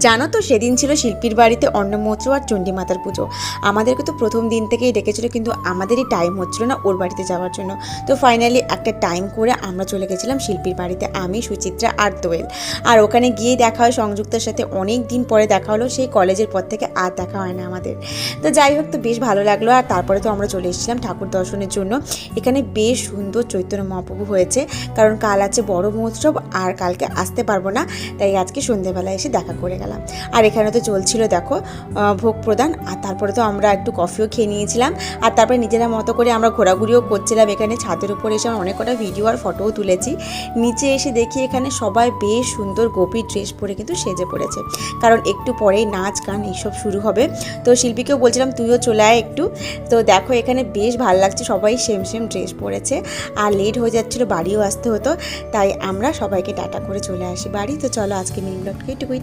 জানো তো সেদিন ছিল শিল্পীর বাড়িতে অন্নমোৎসব আর চণ্ডীমাতার পুজো। আমাদেরকে তো প্রথম দিন থেকেই ডেকেছিল, কিন্তু আমাদেরই টাইম হচ্ছিল না ওর বাড়িতে যাওয়ার জন্য। তো ফাইনালি একটা টাইম করে আমরা চলে গেছিলাম শিল্পীর বাড়িতে, আমি, সুচিত্রা আর দোয়েল। আর ওখানে গিয়ে দেখা হয় সংযুক্তার সাথে, অনেক দিন পরে দেখা হলো, সেই কলেজের পর থেকে আর দেখা হয় না আমাদের। তো যাই হোক, তো বেশ ভালো লাগলো। আর তারপরে তো আমরা চলে এসেছিলাম ঠাকুর দর্শনের জন্য। এখানে বেশ সুন্দর চৈতন্য মহাপ্রভু হয়েছে, কারণ কাল আছে বড় মহোৎসব আর কালকে আসতে পারবো না, তাই আজকে সন্ধ্যেবেলায় এসে দেখা করে গেলাম। আর এখানে তো চলছিল দেখো ভোগ প্রদান, আর তারপরে তো আমরা একটু কফিও খেয়ে নিয়েছিলাম। আর তারপরে নিজেরা মতো করে আমরা ঘোরাঘুরিও করছিলাম। এখানে ছাদের উপরে এসে আমরা অনেক কটা ভিডিও আর ফটোও তুলেছি। নিচে এসে দেখি এখানে সবাই বেশ সুন্দর গোপী ড্রেস পরে কিন্তু সেজে পড়েছে, কারণ একটু পরেই নাচ গান এইসব শুরু হবে। তো শিল্পীকেও বলছিলাম তুইও চলে আয় একটু। তো দেখো এখানে বেশ ভালো লাগছে, সবাই সেম সেম ড্রেস পরেছে। আর লেট হয়ে যাচ্ছিলো, বাড়িও আসতে হতো, তাই আমরা সবাইকে টাটা করে চলে আসি বাড়ি। তো চলো আজকে মিনি ব্লগটা এটুকুই।